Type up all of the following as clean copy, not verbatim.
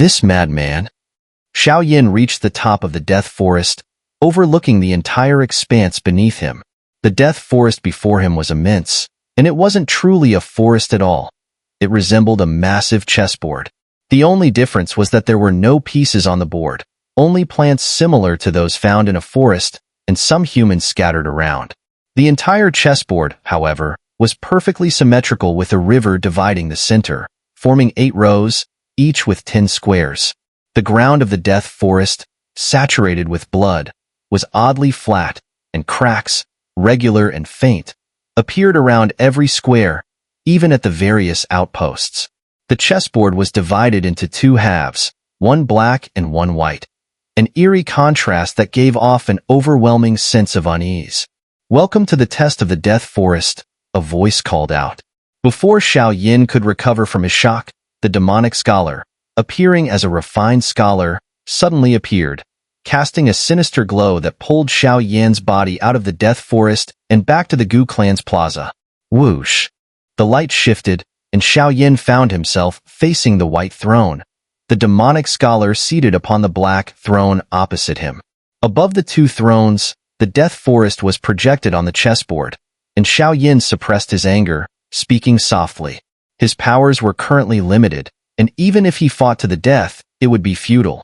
This madman. Xiao Yin reached the top of the death forest, overlooking the entire expanse beneath him. The death forest before him was immense, and it wasn't truly a forest at all. It resembled a massive chessboard. The only difference was that there were no pieces on the board, only plants similar to those found in a forest, and some humans scattered around. The entire chessboard, however, was perfectly symmetrical with a river dividing the center, forming 8 rows, each with 10 squares. The ground of the death forest, saturated with blood, was oddly flat, and cracks, regular and faint, appeared around every square, even at the various outposts. The chessboard was divided into 2 halves, one black and one white, an eerie contrast that gave off an overwhelming sense of unease. "Welcome to the test of the death forest," a voice called out. Before Xiao Yin could recover from his shock, the demonic scholar, appearing as a refined scholar, suddenly appeared, casting a sinister glow that pulled Xiao Yin's body out of the death forest and back to the Gu clan's plaza. Whoosh! The light shifted, and Xiao Yin found himself facing the white throne, the demonic scholar seated upon the black throne opposite him. Above the 2 thrones, the death forest was projected on the chessboard, and Xiao Yin suppressed his anger, speaking softly. His powers were currently limited, and even if he fought to the death, it would be futile.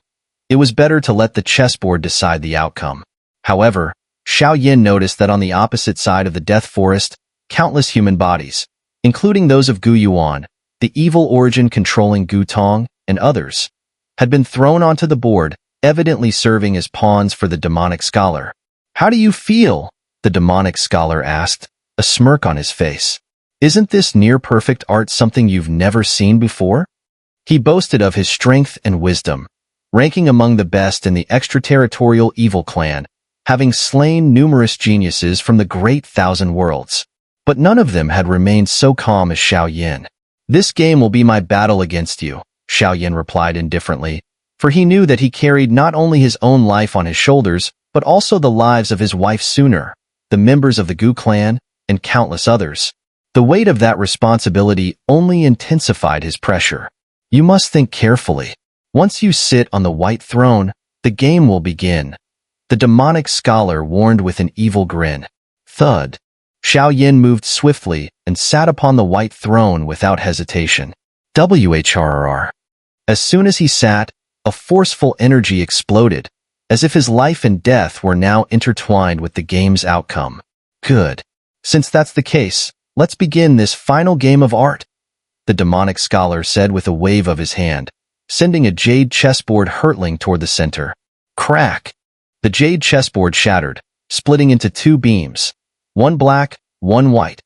It was better to let the chessboard decide the outcome. However, Xiao Yin noticed that on the opposite side of the death forest, countless human bodies, including those of Gu Yuan, the evil origin controlling Gu Tong, and others, had been thrown onto the board, evidently serving as pawns for the demonic scholar. "How do you feel?" the demonic scholar asked, a smirk on his face. "Isn't this near-perfect art something you've never seen before?" He boasted of his strength and wisdom, ranking among the best in the extraterritorial evil clan, having slain numerous geniuses from the great Thousand Worlds. But none of them had remained so calm as Xiao Yin. "This game will be my battle against you," Xiao Yin replied indifferently, for he knew that he carried not only his own life on his shoulders, but also the lives of his wife Xun'er, the members of the Gu clan, and countless others. The weight of that responsibility only intensified his pressure. "You must think carefully. Once you sit on the white throne, the game will begin," the demonic scholar warned with an evil grin. Thud. Xiao Yin moved swiftly and sat upon the white throne without hesitation. WHRR. As soon as he sat, a forceful energy exploded, as if his life and death were now intertwined with the game's outcome. "Good. Since that's the case, let's begin this final game of art," the demonic scholar said with a wave of his hand, sending a jade chessboard hurtling toward the center. Crack! The jade chessboard shattered, splitting into 2 beams, one black, one white,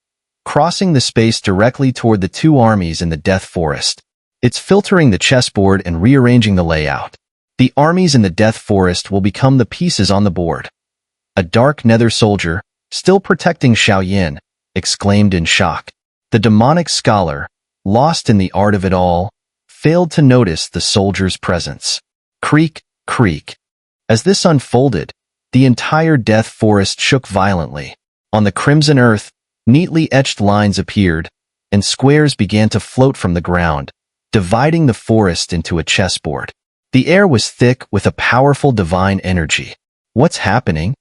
crossing the space directly toward the 2 armies in the death forest. It's filtering the chessboard and rearranging the layout. The armies in the death forest will become the pieces on the board. A dark nether soldier, still protecting Xiao Yin, exclaimed in shock. The demonic scholar, lost in the art of it all, failed to notice the soldier's presence. Creak, creak. As this unfolded, the entire death forest shook violently. On the crimson earth, neatly etched lines appeared, and squares began to float from the ground, dividing the forest into a chessboard. The air was thick with a powerful divine energy. "What's happening?"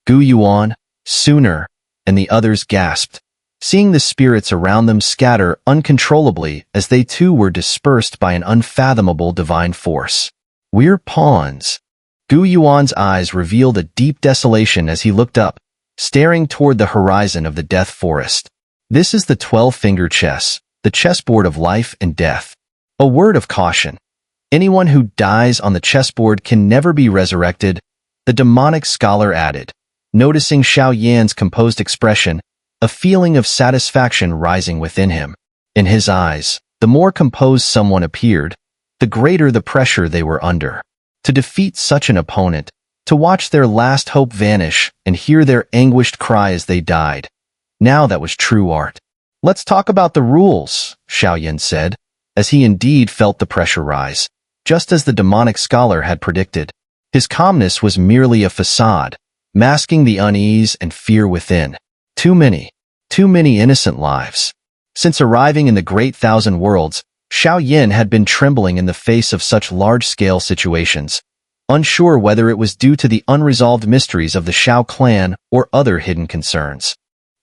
Gu Yuan, Xun'er, and the others gasped, seeing the spirits around them scatter uncontrollably as they too were dispersed by an unfathomable divine force. "We're pawns." Gu Yuan's eyes revealed a deep desolation as he looked up, staring toward the horizon of the death forest. "This is the 12-finger chess, the chessboard of life and death. A word of caution. Anyone who dies on the chessboard can never be resurrected," the demonic scholar added, noticing Xiao Yan's composed expression, a feeling of satisfaction rising within him. In his eyes, the more composed someone appeared, the greater the pressure they were under. To defeat such an opponent, to watch their last hope vanish and hear their anguished cry as they died. Now that was true art. "Let's talk about the rules," Xiao Yan said, as he indeed felt the pressure rise, just as the demonic scholar had predicted. His calmness was merely a facade, masking the unease and fear within. Too many innocent lives. Since arriving in the Great Thousand Worlds, Xiao Yin had been trembling in the face of such large-scale situations, unsure whether it was due to the unresolved mysteries of the Xiao clan or other hidden concerns.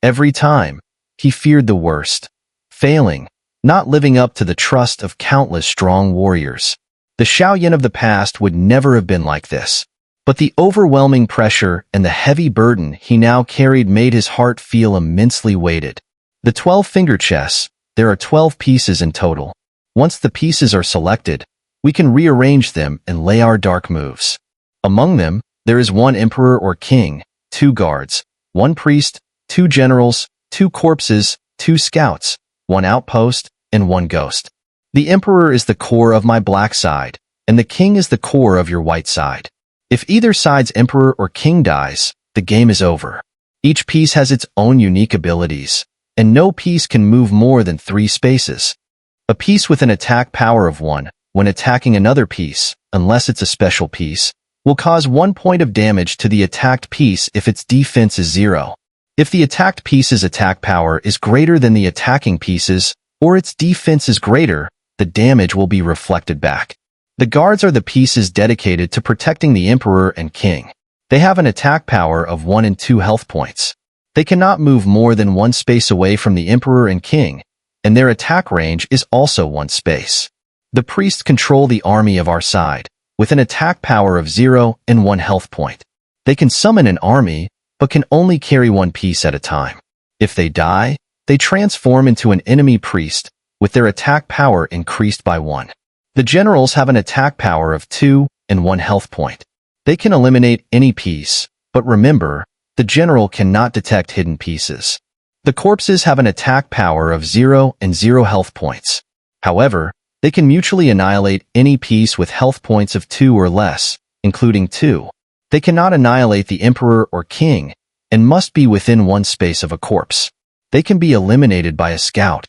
Every time, he feared the worst, failing, not living up to the trust of countless strong warriors. The Xiao Yin of the past would never have been like this. But the overwhelming pressure and the heavy burden he now carried made his heart feel immensely weighted. The 12-finger chess, there are 12 pieces in total. Once the pieces are selected, we can rearrange them and lay our dark moves. Among them, there is one emperor or king, 2 guards, 1 priest, 2 generals, 2 corpses, 2 scouts, 1 outpost, and 1 ghost. The emperor is the core of my black side, and the king is the core of your white side. If either side's emperor or king dies, the game is over. Each piece has its own unique abilities, and no piece can move more than 3 spaces. A piece with an attack power of 1, when attacking another piece, unless it's a special piece, will cause 1 point of damage to the attacked piece if its defense is 0. If the attacked piece's attack power is greater than the attacking piece's, or its defense is greater, the damage will be reflected back. The guards are the pieces dedicated to protecting the emperor and king. They have an attack power of 1 and 2 health points. They cannot move more than 1 space away from the emperor and king, and their attack range is also 1 space. The priests control the army of our side, with an attack power of 0 and 1 health point. They can summon an army, but can only carry 1 piece at a time. If they die, they transform into an enemy priest, with their attack power increased by 1. The generals have an attack power of 2 and 1 health point. They can eliminate any piece, but remember, the general cannot detect hidden pieces. The corpses have an attack power of 0 and 0 health points. However, they can mutually annihilate any piece with health points of 2 or less, including 2. They cannot annihilate the emperor or king, and must be within 1 space of a corpse. They can be eliminated by a scout.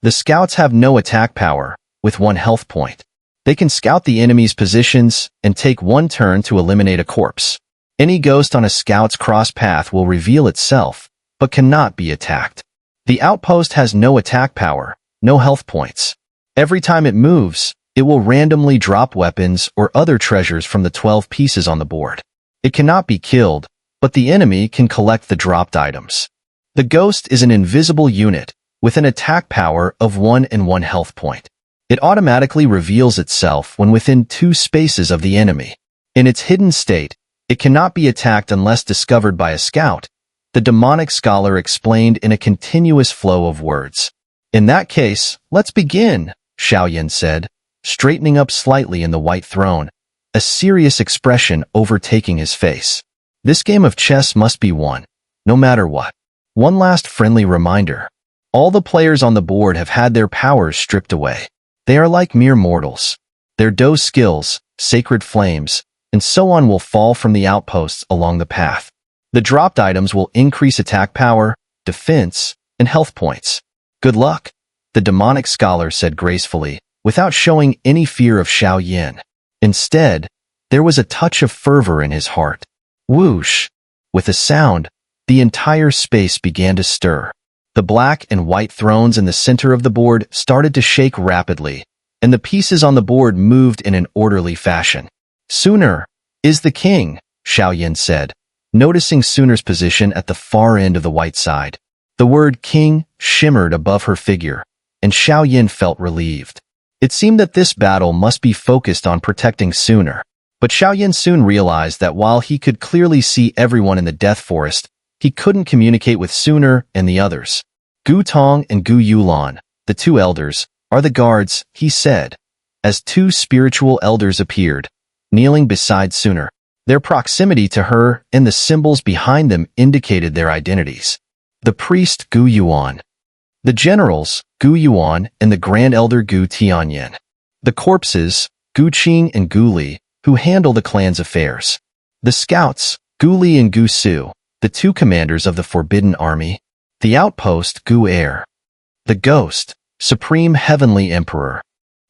The scouts have no attack power, with 1 health point. They can scout the enemy's positions and take 1 turn to eliminate a corpse. Any ghost on a scout's cross path will reveal itself, but cannot be attacked. The outpost has no attack power, no health points. Every time it moves, it will randomly drop weapons or other treasures from the 12 pieces on the board. It cannot be killed, but the enemy can collect the dropped items. The ghost is an invisible unit, with an attack power of 1 and 1 health point. It automatically reveals itself when within 2 spaces of the enemy. In its hidden state, it cannot be attacked unless discovered by a scout, the demonic scholar explained in a continuous flow of words. In that case, let's begin, Xiao Yin said, straightening up slightly in the white throne, a serious expression overtaking his face. This game of chess must be won, no matter what. One last friendly reminder. All the players on the board have had their powers stripped away. They are like mere mortals. Their Do skills, sacred flames, and so on will fall from the outposts along the path. The dropped items will increase attack power, defense, and health points. Good luck, the demonic scholar said gracefully, without showing any fear of Xiao Yin. Instead, there was a touch of fervor in his heart. Whoosh! With a sound, the entire space began to stir. The black and white thrones in the center of the board started to shake rapidly, and the pieces on the board moved in an orderly fashion. Xun'er is the king, Xiao Yin said, noticing Xun'er's position at the far end of the white side. The word king shimmered above her figure, and Xiao Yin felt relieved. It seemed that this battle must be focused on protecting Xun'er. But Xiao Yin soon realized that while he could clearly see everyone in the Death Forest, he couldn't communicate with Xun'er and the others. Gu Tong and Gu Yulan, the 2 elders, are the guards, he said, as 2 spiritual elders appeared, kneeling beside Xun'er. Their proximity to her and the symbols behind them indicated their identities. The priest Gu Yuan, the generals Gu Yuan and the Grand Elder Gu Tianyin, the corpses Gu Qing and Gu Li, who handle the clan's affairs, the scouts Gu Li and Gu Su, the 2 commanders of the Forbidden Army, the outpost Xun'er, the ghost, Supreme Heavenly Emperor.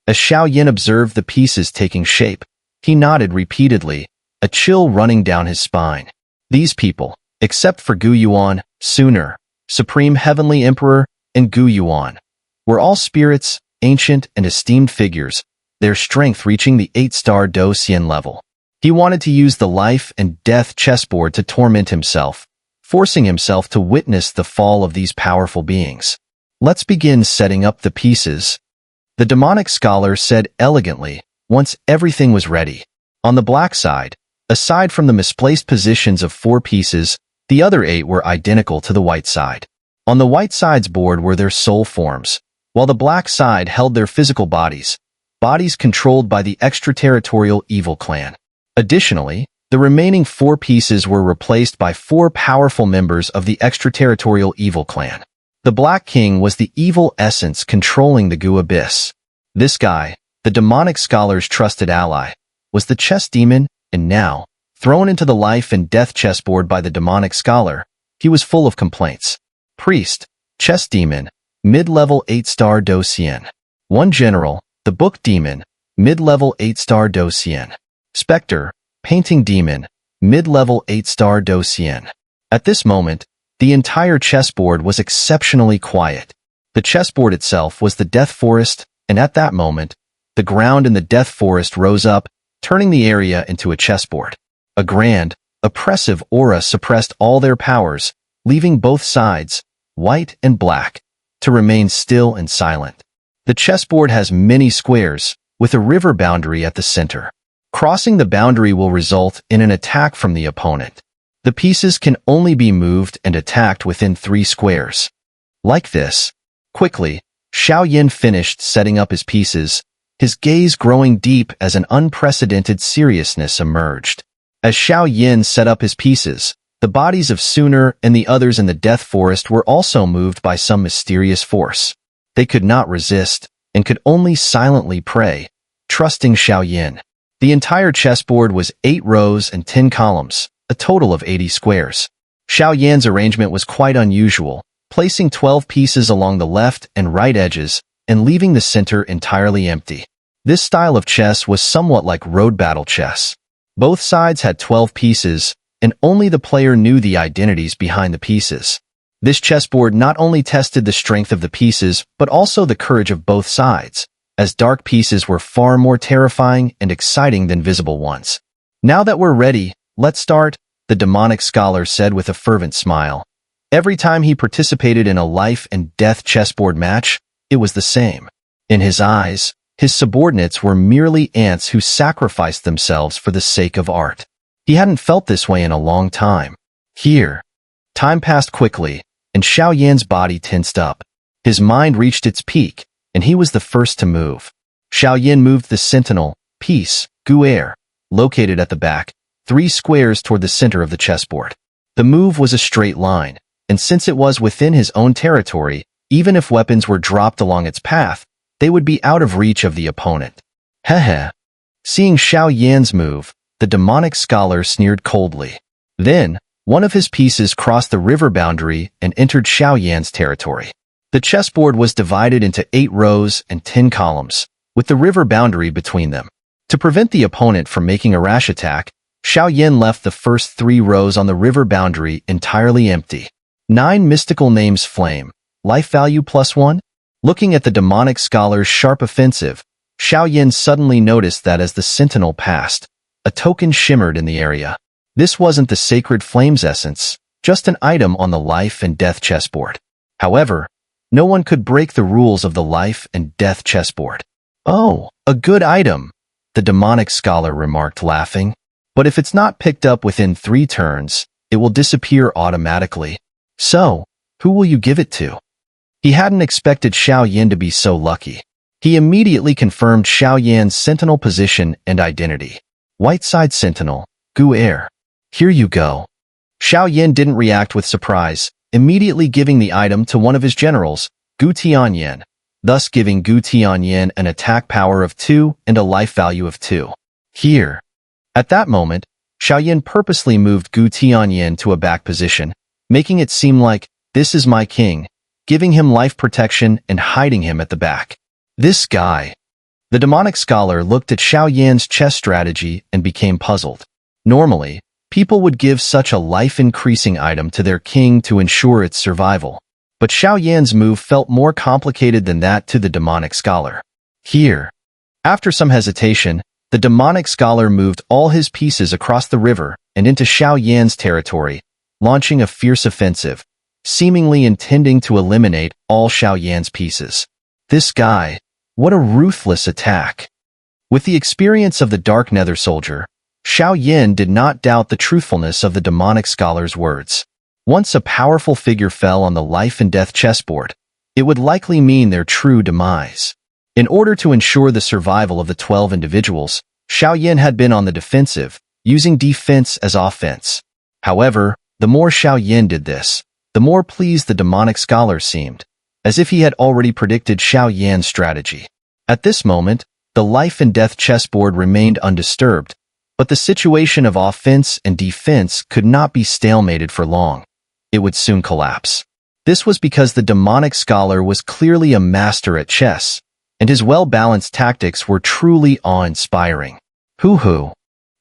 As Xiao Yin observed the pieces taking shape, he nodded repeatedly, a chill running down his spine. These people, except for Gu Yuan, Xun'er, Supreme Heavenly Emperor, and Gu Yuan, were all spirits, ancient and esteemed figures, their strength reaching the 8-star Do Xian level. He wanted to use the life and death chessboard to torment himself, forcing himself to witness the fall of these powerful beings. Let's begin setting up the pieces, the demonic scholar said elegantly, once everything was ready. On the black side, aside from the misplaced positions of 4 pieces, the other 8 were identical to the white side. On the white side's board were their soul forms, while the black side held their physical bodies controlled by the extraterritorial evil clan. Additionally, the remaining 4 pieces were replaced by 4 powerful members of the extraterritorial evil clan. The Black King was the evil essence controlling the Gu Abyss. This guy, the demonic scholar's trusted ally, was the chess demon, and now, thrown into the life and death chessboard by the demonic scholar, he was full of complaints. Priest, chess demon, mid-level 8-star Do Xian. 1 general, the book demon, mid-level 8-star Do Xian. Spectre, painting demon, mid-level 8-star Do Xian. At this moment, the entire chessboard was exceptionally quiet. The chessboard itself was the Death Forest, and at that moment, the ground in the Death Forest rose up, turning the area into a chessboard. A grand, oppressive aura suppressed all their powers, leaving both sides, white and black, to remain still and silent. The chessboard has many squares, with a river boundary at the center. Crossing the boundary will result in an attack from the opponent. The pieces can only be moved and attacked within 3 squares. Like this. Quickly, Xiao Yin finished setting up his pieces, his gaze growing deep as an unprecedented seriousness emerged. As Xiao Yin set up his pieces, the bodies of Xun'er and the others in the Death Forest were also moved by some mysterious force. They could not resist, and could only silently pray, trusting Xiao Yin. The entire chessboard was 8 rows and 10 columns, a total of 80 squares. Xiao Yan's arrangement was quite unusual, placing 12 pieces along the left and right edges, and leaving the center entirely empty. This style of chess was somewhat like road battle chess. Both sides had 12 pieces, and only the player knew the identities behind the pieces. This chessboard not only tested the strength of the pieces, but also the courage of both sides, as dark pieces were far more terrifying and exciting than visible ones. Now that we're ready, let's start, the demonic scholar said with a fervent smile. Every time he participated in a life and death chessboard match, it was the same. In his eyes, his subordinates were merely ants who sacrificed themselves for the sake of art. He hadn't felt this way in a long time. Here, time passed quickly, and Xiao Yan's body tensed up. His mind reached its peak, and he was the first to move. Xiao Yan moved the sentinel, piece, Xun'er, located at the back, 3 squares toward the center of the chessboard. The move was a straight line, and since it was within his own territory, even if weapons were dropped along its path, they would be out of reach of the opponent. Heh. Seeing Xiao Yan's move, the demonic scholar sneered coldly. Then, one of his pieces crossed the river boundary and entered Xiao Yan's territory. The chessboard was divided into 8 rows and 10 columns, with the river boundary between them. To prevent the opponent from making a rash attack, Xiao Yan left the first 3 rows on the river boundary entirely empty. 9 mystical names flame, life value +1? Looking at the demonic scholar's sharp offensive, Xiao Yan suddenly noticed that as the sentinel passed, a token shimmered in the area. This wasn't the sacred flame's essence, just an item on the life and death chessboard. However, no one could break the rules of the life and death chessboard. Oh, a good item, the demonic scholar remarked, laughing. But if it's not picked up within 3 turns, it will disappear automatically. So, who will you give it to? He hadn't expected Xiao Yan to be so lucky. He immediately confirmed Xiao Yan's sentinel position and identity. White side sentinel, Xun'er. Here you go. Xiao Yan didn't react with surprise, immediately giving the item to one of his generals, Gu Tianyan, thus giving Gu Tianyan an attack power of 2 and a life value of 2. Here. At that moment, Xiao Yan purposely moved Gu Tianyan to a back position, making it seem like, this is my king, giving him life protection and hiding him at the back. This guy. The demonic scholar looked at Xiao Yan's chess strategy and became puzzled. Normally, people would give such a life-increasing item to their king to ensure its survival. But Xiao Yan's move felt more complicated than that to the demonic scholar. Here. After some hesitation, the demonic scholar moved all his pieces across the river and into Xiao Yan's territory, launching a fierce offensive, seemingly intending to eliminate all Xiao Yan's pieces. This guy, what a ruthless attack. With the experience of the Dark Nether Soldier, Xiao Yan did not doubt the truthfulness of the demonic scholar's words. Once a powerful figure fell on the life and death chessboard, it would likely mean their true demise. In order to ensure the survival of the 12 individuals, Xiao Yan had been on the defensive, using defense as offense. However, the more Xiao Yan did this, the more pleased the demonic scholar seemed, as if he had already predicted Xiao Yan's strategy. At this moment, the life and death chessboard remained undisturbed, but the situation of offense and defense could not be stalemated for long. It would soon collapse. This was because the demonic scholar was clearly a master at chess, and his well-balanced tactics were truly awe-inspiring. Hoo-hoo.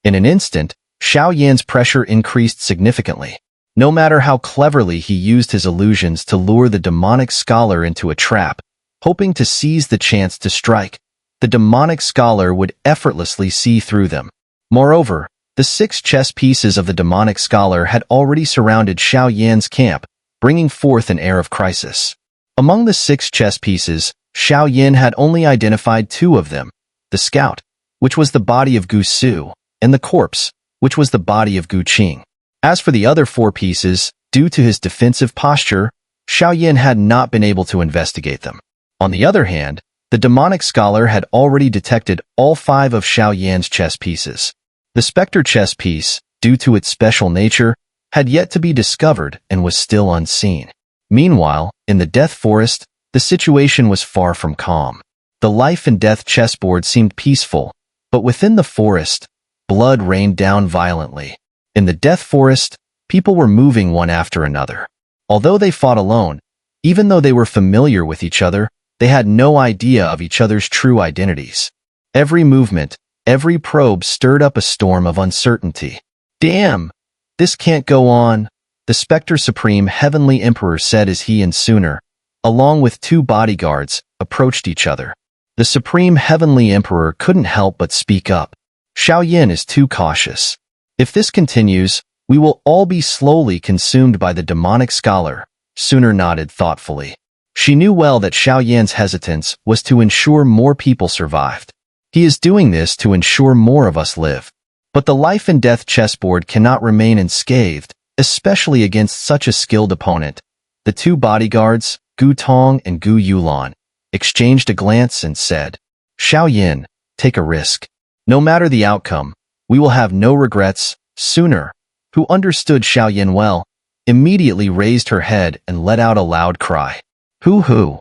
In an instant, Xiao Yan's pressure increased significantly. No matter how cleverly he used his illusions to lure the demonic scholar into a trap, hoping to seize the chance to strike, the demonic scholar would effortlessly see through them. Moreover, the 6 chess pieces of the demonic scholar had already surrounded Xiao Yan's camp, bringing forth an air of crisis. Among the 6 chess pieces, Xiao Yan had only identified 2 of them, the scout, which was the body of Gu Su, and the corpse, which was the body of Gu Qing. As for the other 4 pieces, due to his defensive posture, Xiao Yan had not been able to investigate them. On the other hand, the demonic scholar had already detected all 5 of Xiao Yan's chess pieces. The specter chess piece, due to its special nature, had yet to be discovered and was still unseen. Meanwhile, in the Death Forest, the situation was far from calm. The life and death chessboard seemed peaceful, but within the forest, blood rained down violently. In the Death Forest, people were moving one after another. Although they fought alone, even though they were familiar with each other, they had no idea of each other's true identities. Every movement, every probe stirred up a storm of uncertainty. Damn! This can't go on, the Spectre Supreme Heavenly Emperor said as he and Xun'er, along with 2 bodyguards, approached each other. The Supreme Heavenly Emperor couldn't help but speak up. Xiao Yan is too cautious. If this continues, we will all be slowly consumed by the demonic scholar, Xun'er nodded thoughtfully. She knew well that Xiao Yan's hesitance was to ensure more people survived. He is doing this to ensure more of us live. But the life and death chessboard cannot remain unscathed, especially against such a skilled opponent. The 2 bodyguards, Gu Tong and Gu Yulan, exchanged a glance and said, Xiao Yan, take a risk. No matter the outcome, we will have no regrets. Xun'er, who understood Xiao Yan well, immediately raised her head and let out a loud cry. Hoo-hoo.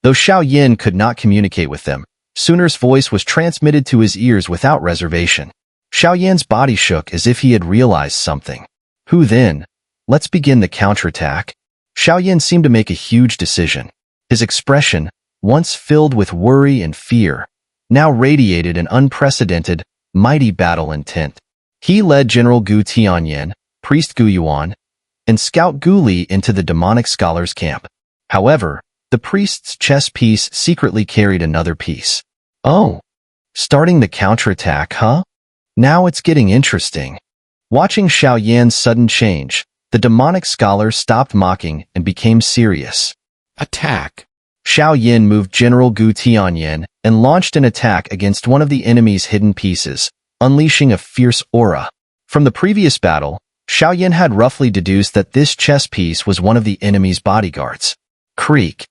Though Xiao Yan could not communicate with them, Xun'er's voice was transmitted to his ears without reservation. Xiao Yan's body shook as if he had realized something. Who then? Let's begin the counterattack. Xiao Yan seemed to make a huge decision. His expression, once filled with worry and fear, now radiated an unprecedented, mighty battle intent. He led General Gu Tianyan, Priest Gu Yuan, and Scout Gu Li into the demonic scholar's camp. However, the priest's chess piece secretly carried another piece. Oh, starting the counterattack, huh? Now it's getting interesting. Watching Xiao Yan's sudden change, the demonic scholar stopped mocking and became serious. Attack. Xiao Yan moved General Gu Tianyan and launched an attack against one of the enemy's hidden pieces, unleashing a fierce aura. From the previous battle, Xiao Yan had roughly deduced that this chess piece was one of the enemy's bodyguards. Creak.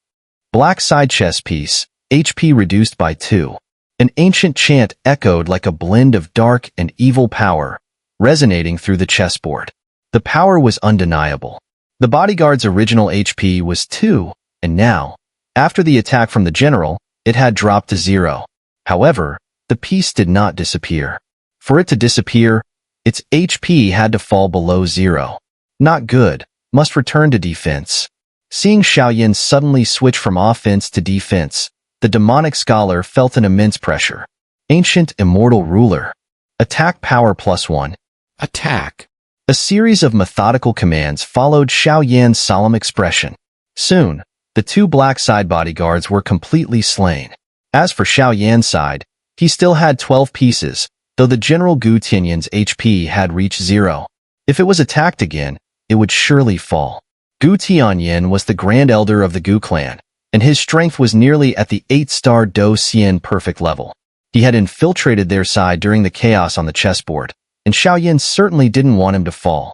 Black side chess piece, HP reduced by 2. An ancient chant echoed like a blend of dark and evil power, resonating through the chessboard. The power was undeniable. The bodyguard's original HP was 2, and now, after the attack from the general, it had dropped to 0. However, the piece did not disappear. For it to disappear, its HP had to fall below 0. Not good, must return to defense. Seeing Xiao Yan suddenly switch from offense to defense, the demonic scholar felt an immense pressure. Ancient Immortal Ruler. Attack power +1. Attack. A series of methodical commands followed Xiao Yan's solemn expression. Soon, The two black side bodyguards were completely slain. As for Xiao Yan's side, he still had 12 pieces, though the General Gu Tianyan's HP had reached 0. If it was attacked again, it would surely fall. Gu Tianyan was the Grand Elder of the Gu clan, and his strength was nearly at the 8-star Do Xian perfect level. He had infiltrated their side during the chaos on the chessboard, and Xiao Yan certainly didn't want him to fall.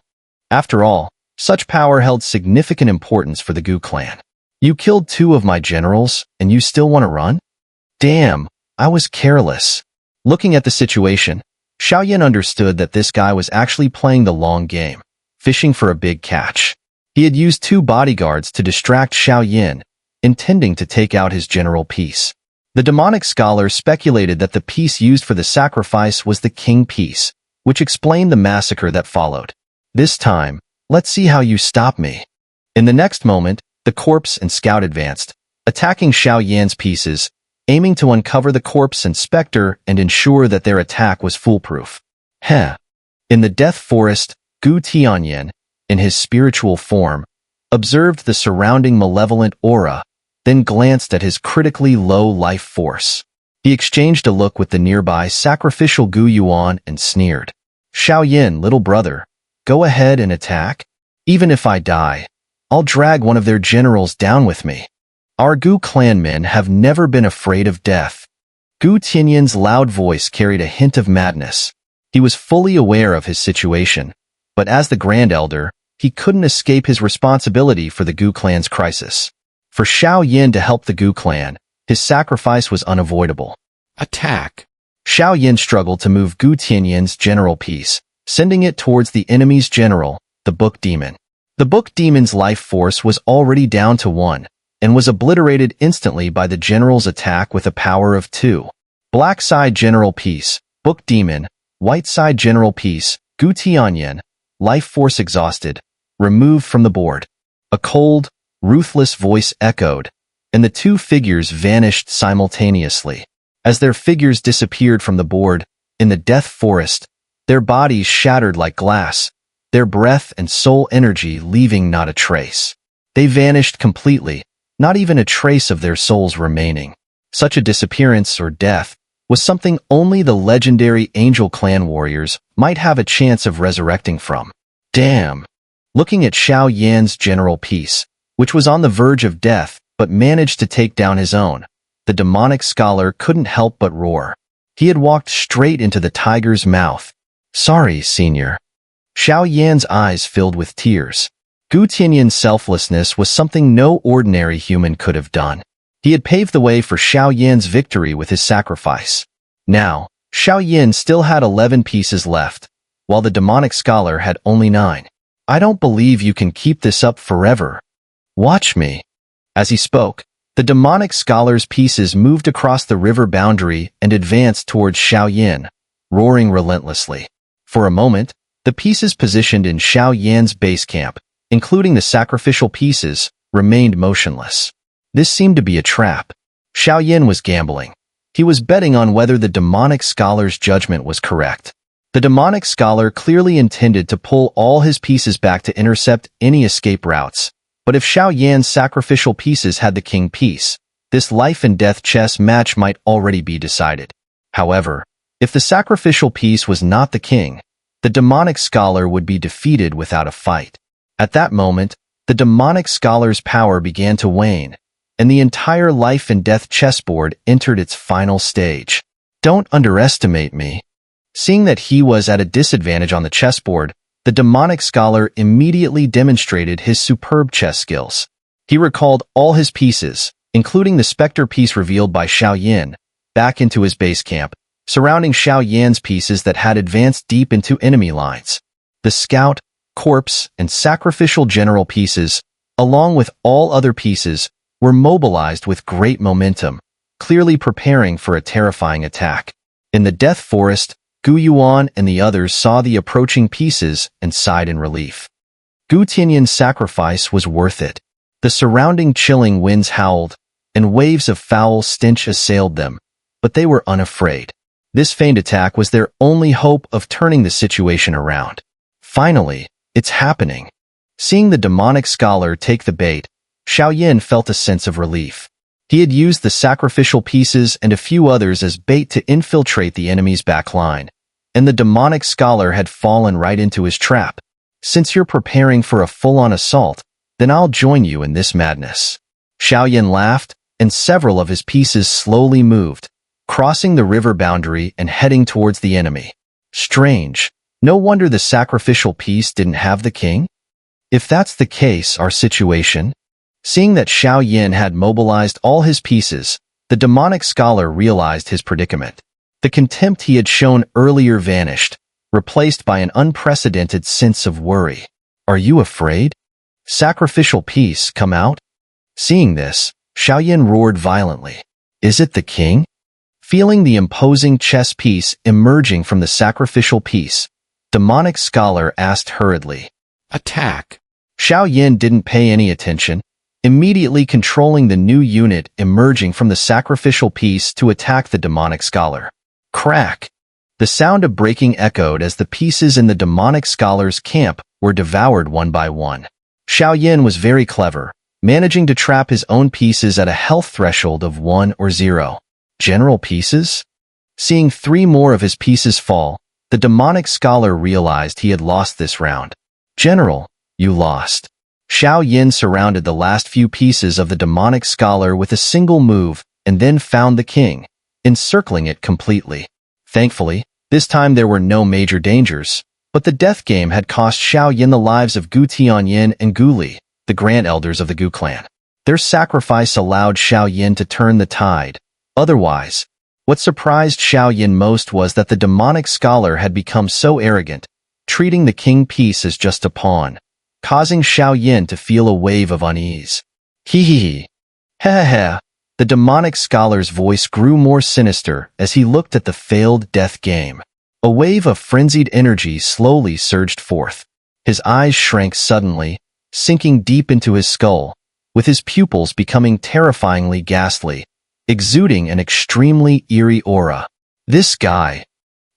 After all, such power held significant importance for the Gu clan. You killed 2 of my generals, and you still want to run? Damn, I was careless. Looking at the situation, Xiao Yan understood that this guy was actually playing the long game, fishing for a big catch. He had used 2 bodyguards to distract Xiao Yan, intending to take out his general piece. The demonic scholar speculated that the piece used for the sacrifice was the king piece, which explained the massacre that followed. This time, let's see how you stop me. In the next moment, the corpse and scout advanced, attacking Xiao Yan's pieces, aiming to uncover the corpse and specter and ensure that their attack was foolproof. In the Death Forest, Gu Tianyan, in his spiritual form, observed the surrounding malevolent aura, then glanced at his critically low life force. He exchanged a look with the nearby sacrificial Gu Yuan and sneered. Xiao Yan, little brother, go ahead and attack. Even if I die, I'll drag one of their generals down with me. Our Gu clan men have never been afraid of death. Gu Tianyan's loud voice carried a hint of madness. He was fully aware of his situation, but as the Grand Elder, he couldn't escape his responsibility for the Gu clan's crisis. For Xiao Yan to help the Gu clan, his sacrifice was unavoidable. Attack! Xiao Yan struggled to move Gu Tianyan's general piece, sending it towards the enemy's general, the Book Demon. The Book Demon's life force was already down to 1, and was obliterated instantly by the general's attack with a power of 2. Black side general piece, Book Demon, white side general piece, Gu Tianyan, life force exhausted, removed from the board. A cold, ruthless voice echoed, and the 2 figures vanished simultaneously. As their figures disappeared from the board, in the Death Forest, their bodies shattered like glass, their breath and soul energy leaving not a trace. They vanished completely, not even a trace of their souls remaining. Such a disappearance or death was something only the legendary Angel Clan warriors might have a chance of resurrecting from. Damn! Looking at Xiao Yan's general piece, which was on the verge of death but managed to take down his own, the demonic scholar couldn't help but roar. He had walked straight into the tiger's mouth. Sorry, senior. Xiao Yan's eyes filled with tears. Gu Tianyan's selflessness was something no ordinary human could have done. He had paved the way for Xiao Yan's victory with his sacrifice. Now, Xiao Yan still had 11 pieces left, while the demonic scholar had only 9. I don't believe you can keep this up forever. Watch me. As he spoke, the demonic scholar's pieces moved across the river boundary and advanced towards Xiao Yan, roaring relentlessly. For a moment, the pieces positioned in Xiao Yan's base camp, including the sacrificial pieces, remained motionless. This seemed to be a trap. Xiao Yan was gambling. He was betting on whether the demonic scholar's judgment was correct. The demonic scholar clearly intended to pull all his pieces back to intercept any escape routes. But if Xiao Yan's sacrificial pieces had the king piece, this life and death chess match might already be decided. However, if the sacrificial piece was not the king, the demonic scholar would be defeated without a fight. At that moment, the demonic scholar's power began to wane, and the entire life and death chessboard entered its final stage. Don't underestimate me. Seeing that he was at a disadvantage on the chessboard, the demonic scholar immediately demonstrated his superb chess skills. He recalled all his pieces, including the specter piece revealed by Xiao Yan, back into his base camp, surrounding Xiao Yan's pieces that had advanced deep into enemy lines. The scout, corpse, and sacrificial general pieces, along with all other pieces, were mobilized with great momentum, clearly preparing for a terrifying attack. In the Death Forest, Gu Yuan and the others saw the approaching pieces and sighed in relief. Gu Tianyan's sacrifice was worth it. The surrounding chilling winds howled, and waves of foul stench assailed them, but they were unafraid. This feigned attack was their only hope of turning the situation around. Finally, it's happening. Seeing the demonic scholar take the bait, Xiao Yin felt a sense of relief. He had used the sacrificial pieces and a few others as bait to infiltrate the enemy's back line, and the demonic scholar had fallen right into his trap. Since you're preparing for a full-on assault, then I'll join you in this madness. Xiao Yin laughed, and several of his pieces slowly moved, crossing the river boundary and heading towards the enemy. Strange. No wonder the sacrificial piece didn't have the king? If that's the case, our situation? Seeing that Xiao Yin had mobilized all his pieces, the demonic scholar realized his predicament. The contempt he had shown earlier vanished, replaced by an unprecedented sense of worry. Are you afraid? Sacrificial piece, come out? Seeing this, Xiao Yin roared violently. Is it the king? Feeling the imposing chess piece emerging from the sacrificial piece, demonic scholar asked hurriedly. Attack. Xiao Yin didn't pay any attention, immediately controlling the new unit emerging from the sacrificial piece to attack the demonic scholar. Crack! The sound of breaking echoed as the pieces in the demonic scholar's camp were devoured one by one. Xiao Yin was very clever, managing to trap his own pieces at a health threshold of 1 or 0. General pieces? Seeing 3 more of his pieces fall, the demonic scholar realized he had lost this round. General, you lost. Xiao Yin surrounded the last few pieces of the demonic scholar with a single move and then found the king, encircling it completely. Thankfully, this time there were no major dangers, but the death game had cost Xiao Yin the lives of Gu Tianyin and Gu Li, the grand elders of the Gu clan. Their sacrifice allowed Xiao Yin to turn the tide. Otherwise, what surprised Xiao Yin most was that the demonic scholar had become so arrogant, treating the king piece as just a pawn, causing Xiao Yin to feel a wave of unease. Hee hee hee. Ha ha ha. The demonic scholar's voice grew more sinister as he looked at the failed death game. A wave of frenzied energy slowly surged forth. His eyes shrank suddenly, sinking deep into his skull, with his pupils becoming terrifyingly ghastly, exuding an extremely eerie aura. This guy.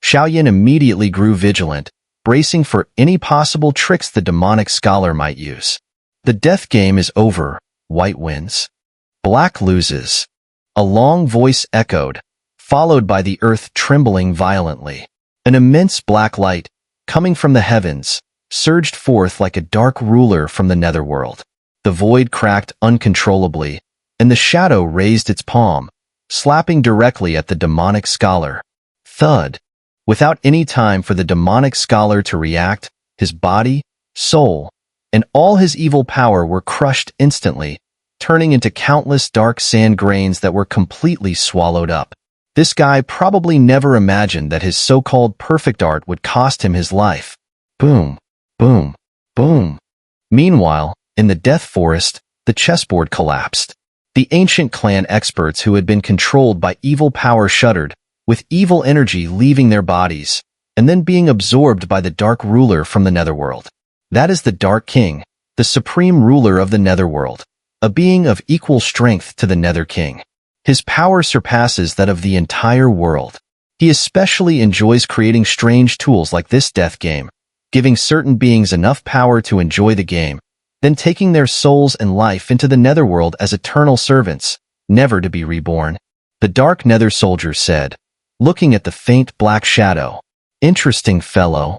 Xiao Yin immediately grew vigilant, bracing for any possible tricks the demonic scholar might use. The death game is over. White wins. Black loses. A long voice echoed, followed by the earth trembling violently. An immense black light, coming from the heavens, surged forth like a dark ruler from the netherworld. The void cracked uncontrollably, and the shadow raised its palm, slapping directly at the demonic scholar. Thud. Without any time for the demonic scholar to react, his body, soul, and all his evil power were crushed instantly, turning into countless dark sand grains that were completely swallowed up. This guy probably never imagined that his so-called perfect art would cost him his life. Boom, boom, boom. Meanwhile, in the death forest, the chessboard collapsed. The ancient clan experts who had been controlled by evil power shuddered, with evil energy leaving their bodies, and then being absorbed by the dark ruler from the netherworld. That is the Dark King, the supreme ruler of the netherworld, a being of equal strength to the Nether King. His power surpasses that of the entire world. He especially enjoys creating strange tools like this death game, giving certain beings enough power to enjoy the game, then taking their souls and life into the netherworld as eternal servants, never to be reborn. The Dark Nether Soldier said, looking at the faint black shadow. Interesting fellow.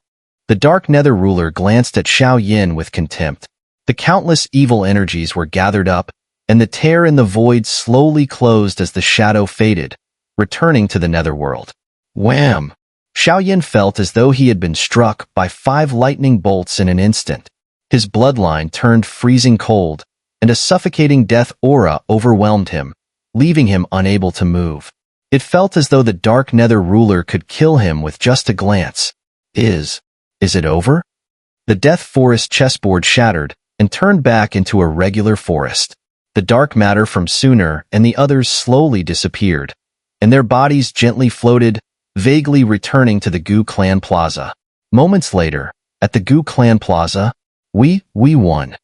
The Dark Nether ruler glanced at Xiao Yin with contempt. The countless evil energies were gathered up, and the tear in the void slowly closed as the shadow faded, returning to the netherworld. Wham! Xiao Yin felt as though he had been struck by 5 lightning bolts in an instant. His bloodline turned freezing cold, and a suffocating death aura overwhelmed him, leaving him unable to move. It felt as though the Dark Nether ruler could kill him with just a glance. Is it over? The death forest chessboard shattered and turned back into a regular forest. The dark matter from Xun'er and the others slowly disappeared, and their bodies gently floated, vaguely returning to the Gu clan plaza. Moments later, at the Gu clan plaza, we won.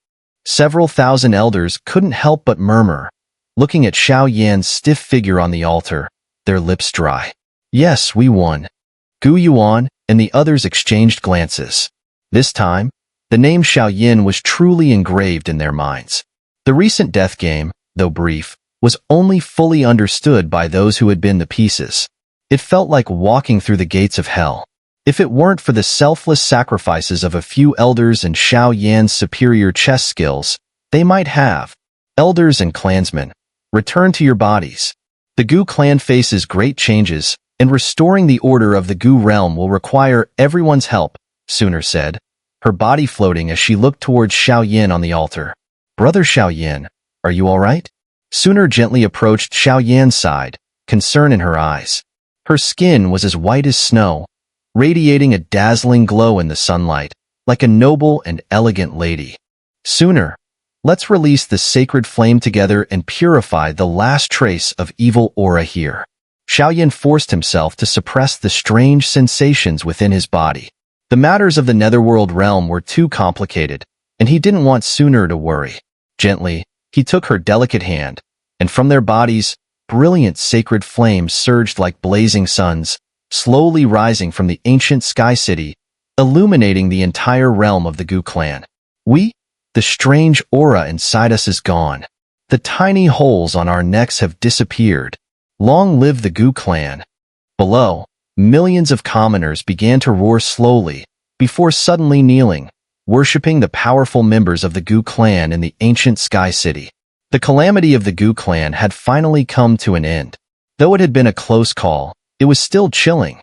Several thousand elders couldn't help but murmur, looking at Xiao Yan's stiff figure on the altar, their lips dry. Yes, we won. Gu Yuan and the others exchanged glances. This time, the name Xiao Yin was truly engraved in their minds. The recent death game, though brief, was only fully understood by those who had been the pieces. It felt like walking through the gates of hell. If it weren't for the selfless sacrifices of a few elders and Xiao Yan's superior chess skills, they might have. Elders and clansmen, return to your bodies. The Gu clan faces great changes, and restoring the order of the Gu realm will require everyone's help, Xun'er said, her body floating as she looked towards Xiao Yan on the altar. Brother Xiao Yan, are you all right? Xun'er gently approached Xiao Yan's side, concern in her eyes. Her skin was as white as snow, radiating a dazzling glow in the sunlight, like a noble and elegant lady. Xun'er, let's release the sacred flame together and purify the last trace of evil aura here. Xiao Yan forced himself to suppress the strange sensations within his body. The matters of the netherworld realm were too complicated, and he didn't want Xun'er to worry. Gently, he took her delicate hand, and from their bodies, brilliant sacred flames surged like blazing suns, slowly rising from the ancient sky city, illuminating the entire realm of the Gu clan. The strange aura inside us is gone. The tiny holes on our necks have disappeared. Long live the Gu clan. Below, millions of commoners began to roar slowly, before suddenly kneeling, worshipping the powerful members of the Gu clan in the ancient sky city. The calamity of the Gu clan had finally come to an end. Though it had been a close call, it was still chilling.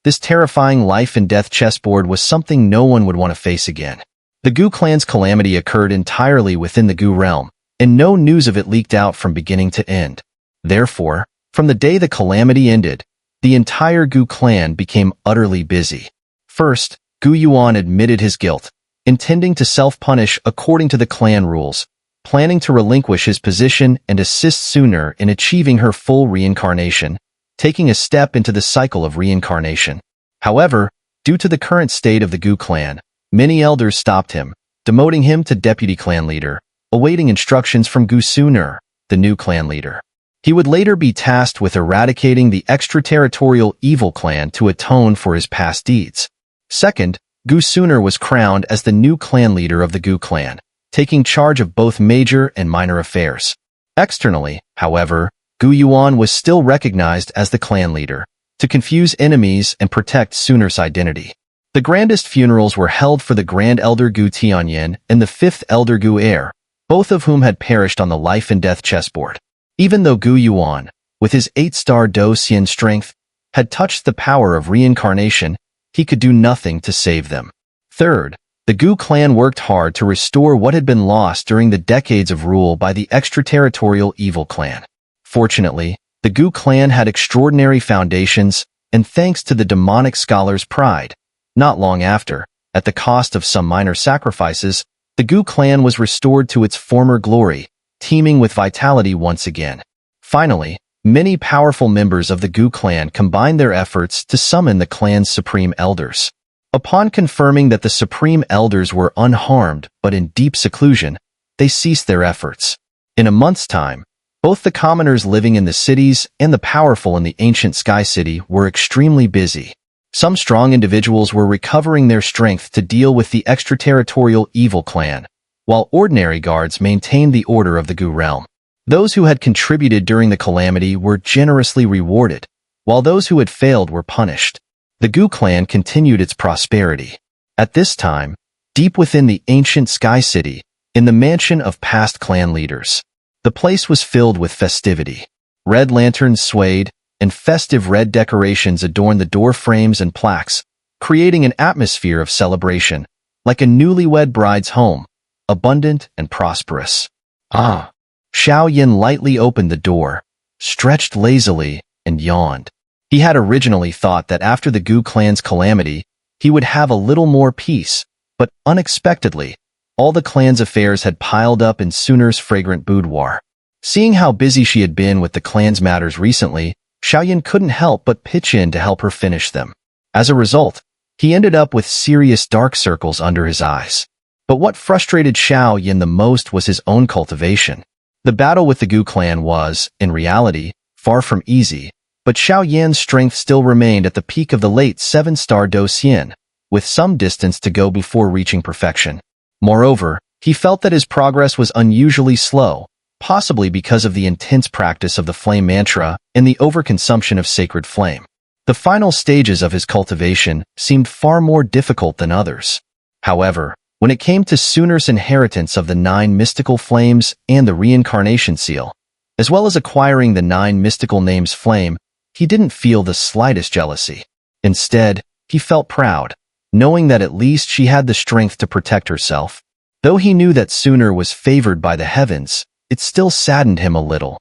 This terrifying life and death chessboard was something no one would want to face again. The Gu clan's calamity occurred entirely within the Gu realm, and no news of it leaked out from beginning to end. Therefore, from the day the calamity ended, the entire Gu clan became utterly busy. First, Gu Yuan admitted his guilt, intending to self-punish according to the clan rules, planning to relinquish his position and assist Xun'er in achieving her full reincarnation, taking a step into the cycle of reincarnation. However, due to the current state of the Gu clan, many elders stopped him, demoting him to deputy clan leader, awaiting instructions from Gu Xun'er, the new clan leader. He would later be tasked with eradicating the extraterritorial evil clan to atone for his past deeds. Second, Gu Xun'er was crowned as the new clan leader of the Gu clan, taking charge of both major and minor affairs. Externally, however, Gu Yuan was still recognized as the clan leader, to confuse enemies and protect Xun'er's identity. The grandest funerals were held for the Grand Elder Gu Tianyan and the 5th Elder Gu heir, both of whom had perished on the life and death chessboard. Even though Gu Yuan, with his 8-star Do Xian strength, had touched the power of reincarnation, he could do nothing to save them. Third, the Gu clan worked hard to restore what had been lost during the decades of rule by the extraterritorial evil clan. Fortunately, the Gu clan had extraordinary foundations, and thanks to the demonic scholar's pride, not long after, at the cost of some minor sacrifices, the Gu clan was restored to its former glory, teeming with vitality once again. Finally, many powerful members of the Gu clan combined their efforts to summon the clan's supreme elders. Upon confirming that the supreme elders were unharmed but in deep seclusion, they ceased their efforts. In a month's time, both the commoners living in the cities and the powerful in the ancient sky city were extremely busy. Some strong individuals were recovering their strength to deal with the extraterritorial evil clan, while ordinary guards maintained the order of the Gu realm. Those who had contributed during the calamity were generously rewarded, while those who had failed were punished. The Gu clan continued its prosperity. At this time, deep within the ancient sky city, in the mansion of past clan leaders, the place was filled with festivity. Red lanterns swayed, and festive red decorations adorned the door frames and plaques, creating an atmosphere of celebration, like a newlywed bride's home, abundant and prosperous. Xiao Yan lightly opened the door, stretched lazily, and yawned. He had originally thought that after the Gu clan's calamity, he would have a little more peace, but unexpectedly, all the clan's affairs had piled up in Xun'er's fragrant boudoir. Seeing how busy she had been with the clan's matters recently, Xiao Yan couldn't help but pitch in to help her finish them. As a result, he ended up with serious dark circles under his eyes. But what frustrated Xiao Yan the most was his own cultivation. The battle with the Gu clan was, in reality, far from easy, but Xiao Yan's strength still remained at the peak of the late 7-star Do Xian, with some distance to go before reaching perfection. Moreover, He felt that his progress was unusually slow, possibly because of the intense practice of the flame mantra and the overconsumption of sacred flame. The final stages of his cultivation seemed far more difficult than others. However, when it came to Xun'er's inheritance of the 9 mystical flames and the reincarnation seal, as well as acquiring the 9 mystical names flame, he didn't feel the slightest jealousy. Instead, he felt proud, knowing that at least she had the strength to protect herself. Though he knew that Xun'er was favored by the heavens, it still saddened him a little.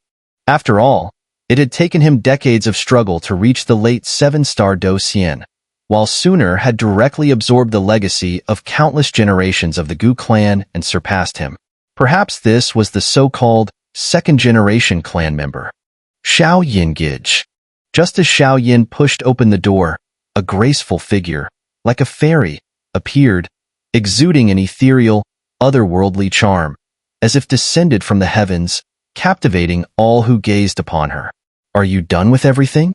After all, it had taken him decades of struggle to reach the late 7-star Do Xian, while Xun'er had directly absorbed the legacy of countless generations of the Gu clan and surpassed him. Perhaps this was the so-called second-generation clan member. Xiao Yin Gij. Just as Xiao Yin pushed open the door, a graceful figure, like a fairy, appeared, exuding an ethereal, otherworldly charm, as if descended from the heavens, captivating all who gazed upon her. "Are you done with everything?"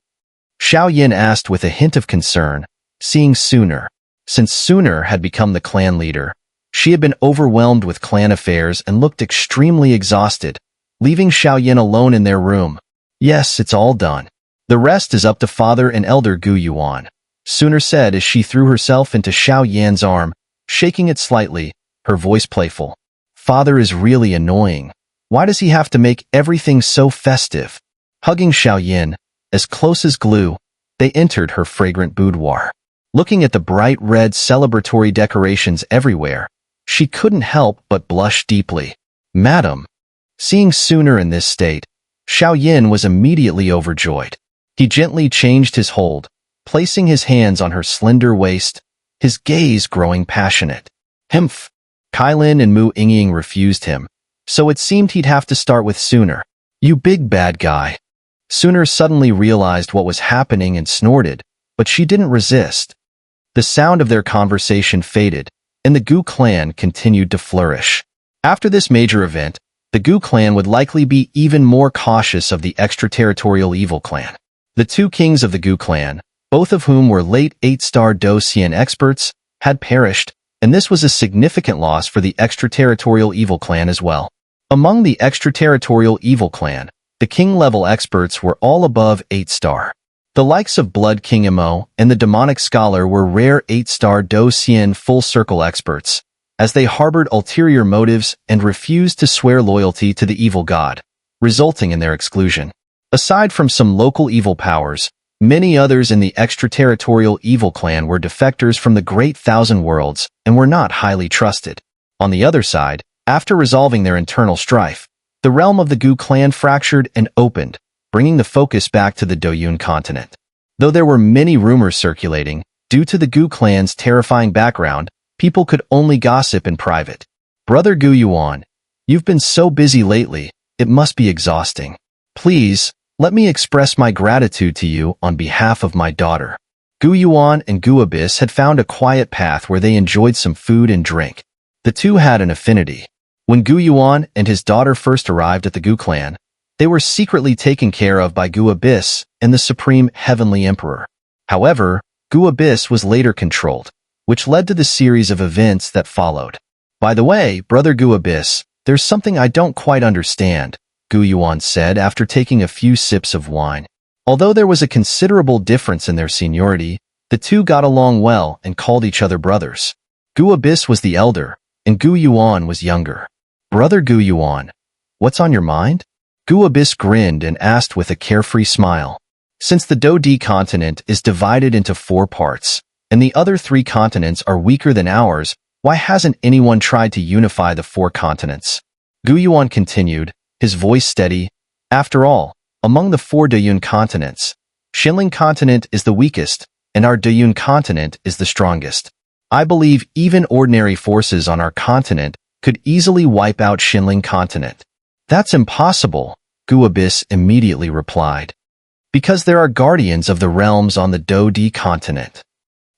Xiao Yin asked with a hint of concern, seeing Xun'er. Since Xun'er had become the clan leader, she had been overwhelmed with clan affairs and looked extremely exhausted, leaving Xiao Yin alone in their room. "Yes, it's all done. The rest is up to Father and Elder Gu Yuan," Xun'er said as she threw herself into Xiao Yan's arm, shaking it slightly, her voice playful. "Father is really annoying. Why does he have to make everything so festive?" Hugging Xiao Yin, as close as glue, they entered her fragrant boudoir. Looking at the bright red celebratory decorations everywhere, she couldn't help but blush deeply. "Madam." Seeing Xun'er in this state, Xiao Yin was immediately overjoyed. He gently changed his hold, placing his hands on her slender waist, his gaze growing passionate. "Humph." Kailin and Mu Yingying refused him, so it seemed he'd have to start with Xun'er. "You big bad guy." Xun'er suddenly realized what was happening and snorted, but she didn't resist. The sound of their conversation faded, and the Gu clan continued to flourish. After this major event, the Gu clan would likely be even more cautious of the extraterritorial evil clan. The 2 kings of the Gu clan, both of whom were late 8-star Do Xian experts, had perished, and this was a significant loss for the extraterritorial evil clan as well. Among the extraterritorial evil clan, the king-level experts were all above 8-star. The likes of Blood King Mo and the Demonic Scholar were rare 8-star Do Xian full-circle experts, as they harbored ulterior motives and refused to swear loyalty to the evil god, resulting in their exclusion. Aside from some local evil powers, many others in the extraterritorial evil clan were defectors from the Great Thousand Worlds and were not highly trusted. On the other side, after resolving their internal strife, the realm of the Gu clan fractured and opened, bringing the focus back to the Doyun continent. Though there were many rumors circulating, due to the Gu clan's terrifying background, people could only gossip in private. "Brother Gu Yuan, you've been so busy lately, it must be exhausting. Please, let me express my gratitude to you on behalf of my daughter." Gu Yuan and Gu Abyss had found a quiet path where they enjoyed some food and drink. The two had an affinity. When Gu Yuan and his daughter first arrived at the Gu clan, they were secretly taken care of by Gu Abyss and the Supreme Heavenly Emperor. However, Gu Abyss was later controlled, which led to the series of events that followed. "By the way, Brother Gu Abyss, there's something I don't quite understand," Gu Yuan said after taking a few sips of wine. Although there was a considerable difference in their seniority, the two got along well and called each other brothers. Gu Abyss was the elder, and Gu Yuan was younger. "Brother Gu Yuan, what's on your mind?" Gu Abyss grinned and asked with a carefree smile. Since the Do-D continent is divided into 4 parts, and the other 3 continents are weaker than ours, why hasn't anyone tried to unify the 4 continents? Gu Yuan continued, his voice steady. "After all, among the 4 Doyun continents, Xinling continent is the weakest, and our Doyun continent is the strongest. I believe even ordinary forces on our continent could easily wipe out Xinling continent." "That's impossible," Gu Abyss immediately replied. "Because there are guardians of the realms on the Do-D continent.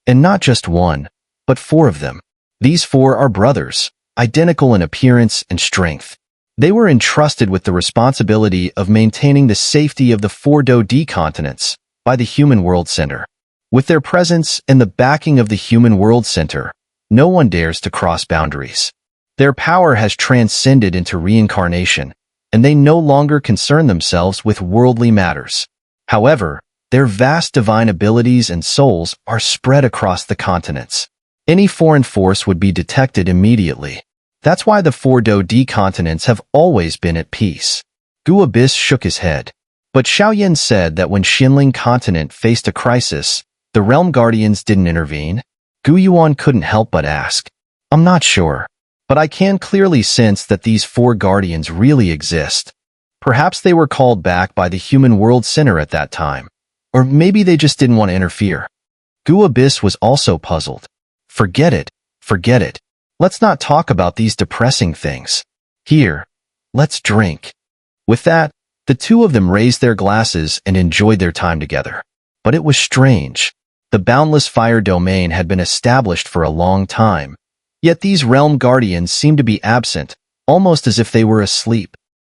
And not just 1, but 4 of them. These 4 are brothers, identical in appearance and strength. They were entrusted with the responsibility of maintaining the safety of the 4 Do-D continents by the Human World Center. With their presence and the backing of the Human World Center, no one dares to cross boundaries. Their power has transcended into reincarnation, and they no longer concern themselves with worldly matters. However, their vast divine abilities and souls are spread across the continents. Any foreign force would be detected immediately. That's why the 4 Do-D continents have always been at peace. Gu Abyss shook his head. But Xiao said that when Xinling continent faced a crisis, the Realm Guardians didn't intervene. Gu Yuan couldn't help but ask. I'm not sure, but I can clearly sense that these 4 guardians really exist. Perhaps they were called back by the human world Xun'er at that time. Or maybe they just didn't want to interfere. Gu Abyss was also puzzled. Forget it. Forget it. Let's not talk about these depressing things. Here, let's drink. With that, the two of them raised their glasses and enjoyed their time together. But it was strange. The boundless fire domain had been established for a long time. Yet these realm guardians seemed to be absent, almost as if they were asleep.